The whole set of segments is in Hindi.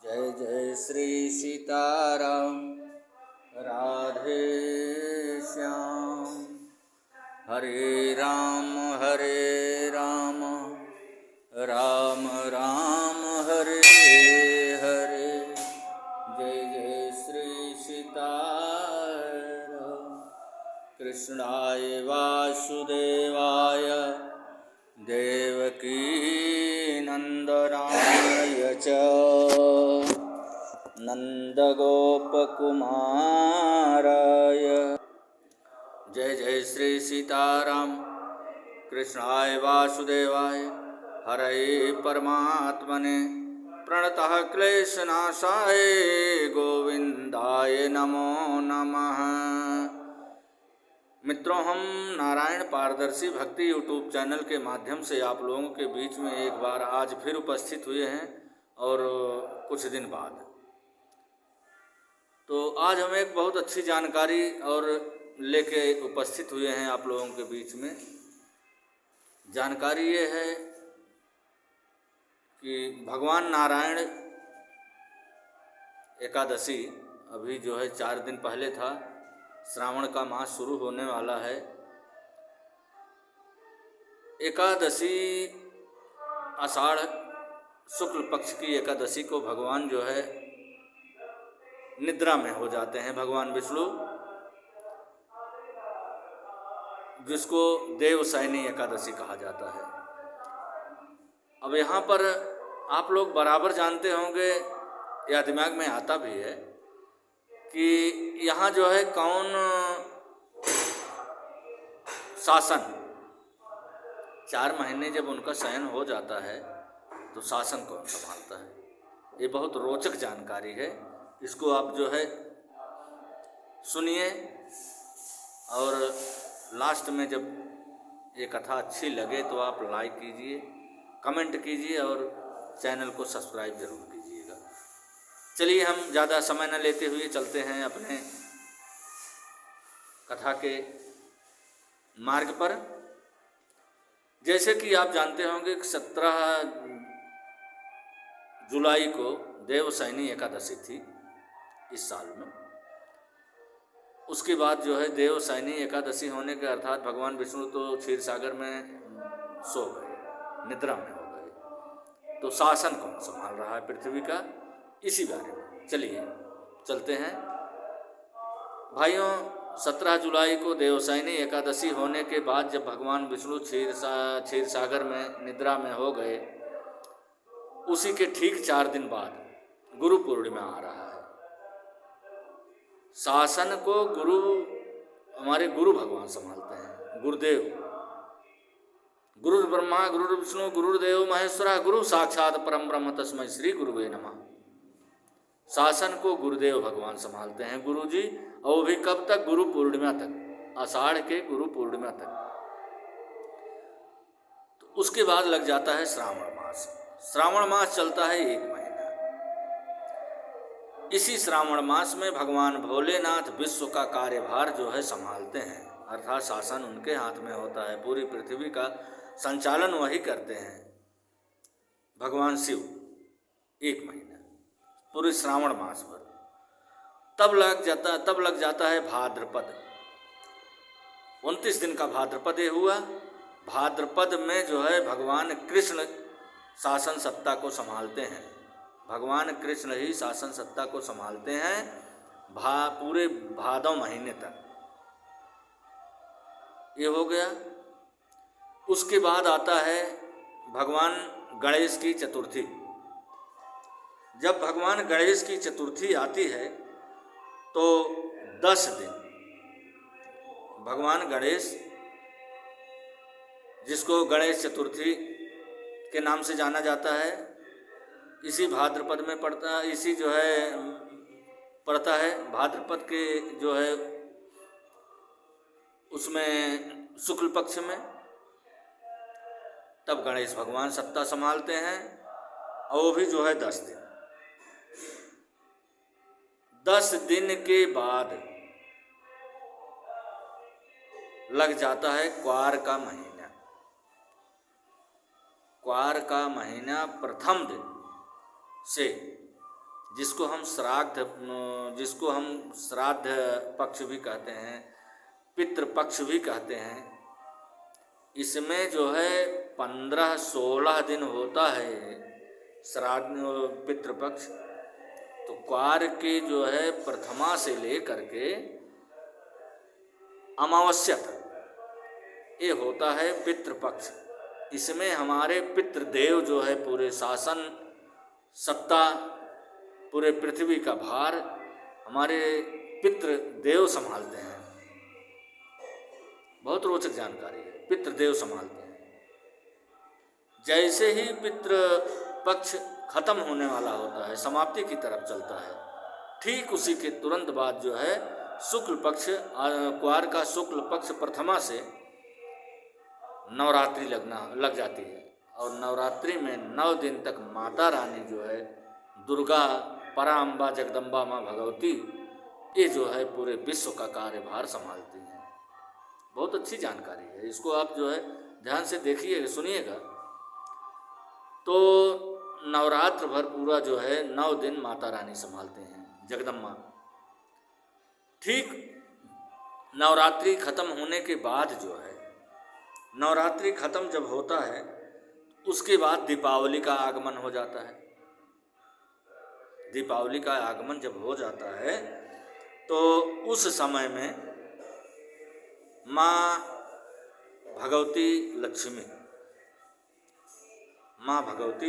जय जय श्री सीताराम राधे श्याम। हरे राम राम राम हरे हरे। जय जय श्री सीताराम। कृष्णाय वासुदेवाय देवकी नंदनाय च नंदगोपकुमाराय। जय जय श्री सीताराम। कृष्णाय वासुदेवाय हरये परमात्मने प्रणतः क्लेशनाशाय गोविंदाय नमो नमः। मित्रों, हम नारायण पारदर्शी भक्ति यूट्यूब चैनल के माध्यम से आप लोगों के बीच में एक बार आज फिर उपस्थित हुए हैं और कुछ दिन बाद। तो आज हम एक बहुत अच्छी जानकारी और लेके उपस्थित हुए हैं आप लोगों के बीच में। जानकारी ये है कि भगवान नारायण एकादशी अभी जो है 4 दिन पहले था। श्रावण का मास शुरू होने वाला है। एकादशी आषाढ़ शुक्ल पक्ष की एकादशी को भगवान जो है निद्रा में हो जाते हैं। भगवान विष्णु, जिसको देवशयनी एकादशी कहा जाता है। अब यहाँ पर आप लोग बराबर जानते होंगे या दिमाग में आता भी है कि यहाँ जो है कौन शासन, 4 महीने जब उनका शयन हो जाता है तो शासन कौन संभालता है। ये बहुत रोचक जानकारी है। इसको आप जो है सुनिए और लास्ट में जब ये कथा अच्छी लगे तो आप लाइक कीजिए, कमेंट कीजिए और चैनल को सब्सक्राइब जरूर कीजिएगा। चलिए हम ज़्यादा समय न लेते हुए चलते हैं अपने कथा के मार्ग पर। जैसे कि आप जानते होंगे कि 17 जुलाई को देवशयनी एकादशी थी इस साल में। उसके बाद जो है देवशयनी एकादशी होने के अर्थात भगवान विष्णु तो क्षीर सागर में सो गए, निद्रा में हो गए। तो शासन कौन संभाल रहा है पृथ्वी का, इसी बारे में चलिए चलते हैं। भाइयों, 17 जुलाई को देवशयनी एकादशी होने के बाद जब भगवान विष्णु क्षीर सागर में निद्रा में हो गए, उसी के ठीक 4 दिन बाद गुरु पूर्णिमा आ रहा है। शासन को हमारे गुरु भगवान संभालते हैं। गुरुदेव, गुरु ब्रह्मा गुरु विष्णु गुरुदेव महेश्वरा गुरु साक्षात परम ब्रह्म तस्मै श्री गुरुवे नमः। शासन को गुरुदेव भगवान संभालते हैं, गुरु जी। और भी कब तक? गुरु पूर्णिमा तक, आषाढ़ के गुरु पूर्णिमा तक। तो उसके बाद लग जाता है श्रावण मास। श्रावण मास चलता है 1 महीना। इसी श्रावण मास में भगवान भोलेनाथ विश्व का कार्यभार जो है संभालते हैं, अर्थात शासन उनके हाथ में होता है। पूरी पृथ्वी का संचालन वही करते हैं भगवान शिव 1 महीना पूरे श्रावण मास भर। तब लग जाता है भाद्रपद। 29 दिन का भाद्रपद हुआ। भाद्रपद में जो है भगवान कृष्ण शासन सत्ता को संभालते हैं। भगवान कृष्ण ही शासन सत्ता को संभालते हैं पूरे भादव महीने तक। ये हो गया। उसके बाद आता है भगवान गणेश की चतुर्थी। जब भगवान गणेश की चतुर्थी आती है तो 10 दिन भगवान गणेश, जिसको गणेश चतुर्थी के नाम से जाना जाता है, इसी भाद्रपद में पड़ता है। इसी जो है पड़ता है भाद्रपद के जो है उसमें शुक्ल पक्ष में। तब गणेश भगवान सत्ता संभालते हैं और वो भी जो है 10 दिन। 10 दिन के बाद लग जाता है क्वार का महीना। क्वार का महीना प्रथम दिन से जिसको हम श्राद्ध पक्ष भी कहते हैं, पितृपक्ष भी कहते हैं, इसमें जो है 15-16 दिन होता है श्राद्ध पितृपक्ष। तो क्वार के जो है प्रथमा से लेकर के अमावस्या तक ये होता है पितृपक्ष। इसमें हमारे पितृदेव जो है पूरे शासन सत्ता, पूरे पृथ्वी का भार हमारे पितृदेव संभालते हैं। बहुत रोचक जानकारी है, पितृदेव संभालते हैं। जैसे ही पितृपक्ष खत्म होने वाला होता है, समाप्ति की तरफ चलता है, ठीक उसी के तुरंत बाद जो है शुक्ल पक्ष, क्वार का शुक्ल पक्ष प्रथमा से नवरात्रि लग जाती है। और नवरात्रि में 9 दिन तक माता रानी जो है दुर्गा, पराम्बा, जगदम्बा, माँ भगवती, ये जो है पूरे विश्व का कार्यभार संभालती हैं। बहुत अच्छी जानकारी है, इसको आप जो है ध्यान से देखिएगा, सुनिएगा। तो नवरात्र भर पूरा जो है 9 दिन माता रानी संभालते हैं, जगदम्बा। ठीक नवरात्रि खत्म होने के बाद जो है, नवरात्रि खत्म जब होता है उसके बाद दीपावली का आगमन हो जाता है। दीपावली का आगमन जब हो जाता है तो उस समय में माँ भगवती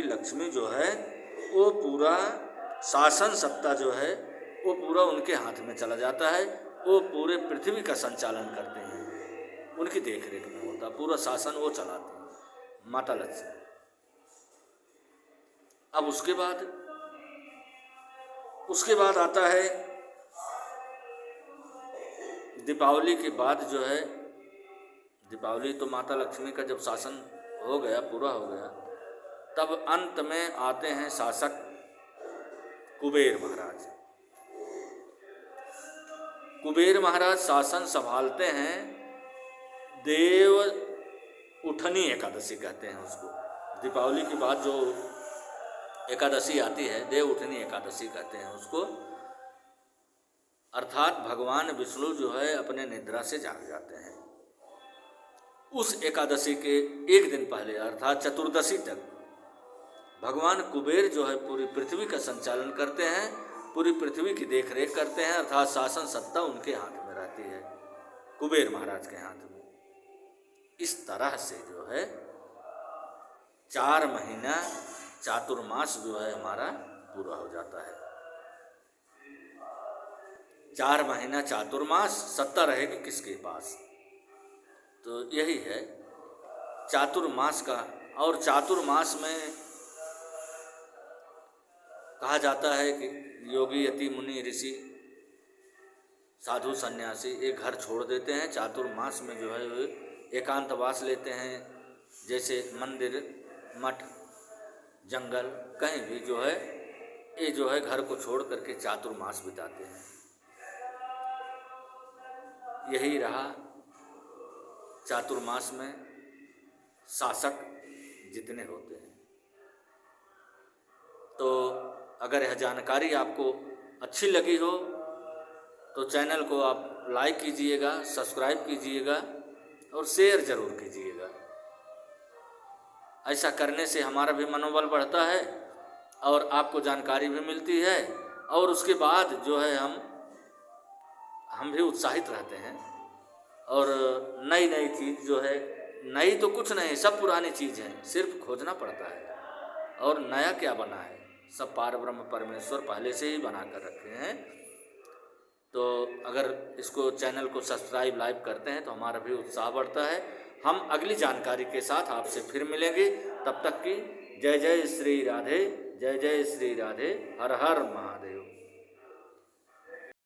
लक्ष्मी जो है वो पूरा शासन सत्ता जो है वो पूरा उनके हाथ में चला जाता है। वो पूरे पृथ्वी का संचालन करते हैं, उनकी देखरेख में होता, पूरा शासन वो चलाते हैं, माता लक्ष्मी। अब उसके बाद आता है दीपावली के बाद जो है, दीपावली तो माता लक्ष्मी का जब शासन हो गया, पूरा हो गया, तब अंत में आते हैं शासक कुबेर महाराज। कुबेर महाराज शासन संभालते हैं, देव उठनी एकादशी कहते हैं उसको। दीपावली के बाद जो एकादशी आती है, देव उठनी एकादशी कहते हैं उसको। अर्थात भगवान विष्णु जो है अपने निद्रा से जाग जाते हैं। उस एकादशी के एक दिन पहले अर्थात चतुर्दशी तक भगवान कुबेर जो है पूरी पृथ्वी का संचालन करते हैं, पूरी पृथ्वी की देखरेख करते हैं, अर्थात शासन सत्ता उनके हाथ में रहती है, कुबेर महाराज के हाथ में। इस तरह से जो है 4 महीना चातुर्मास जो है हमारा पूरा हो जाता है। 4 महीना चातुर्मास, सत्ता रहेगी किसके पास? तो यही है चातुर्मास का। और चातुर्मास में कहा जाता है कि योगी, यति, मुनि, ऋषि, साधु, सन्यासी एक घर छोड़ देते हैं, चातुर्मास में जो है एकांतवास लेते हैं, जैसे मंदिर, मठ, जंगल, कहीं भी जो है ये जो है घर को छोड़ करके चातुर्मास बिताते हैं। यही रहा चातुर्मास में शासक जितने होते हैं। तो अगर यह जानकारी आपको अच्छी लगी हो तो चैनल को आप लाइक कीजिएगा, सब्सक्राइब कीजिएगा और शेयर ज़रूर कीजिएगा। ऐसा करने से हमारा भी मनोबल बढ़ता है और आपको जानकारी भी मिलती है, और उसके बाद जो है हम भी उत्साहित रहते हैं। और नई नई चीज़ जो है, नई तो कुछ नहीं, सब पुरानी चीज़ है, सिर्फ खोजना पड़ता है। और नया क्या बना है? सब पारब्रह्म परमेश्वर पहले से ही बना कर रखे हैं। तो अगर इसको चैनल को सब्सक्राइब, लाइक करते हैं तो हमारा भी उत्साह बढ़ता है। हम अगली जानकारी के साथ आपसे फिर मिलेंगे। तब तक की जय जय श्री राधे, जय जय श्री राधे, हर हर महादेव।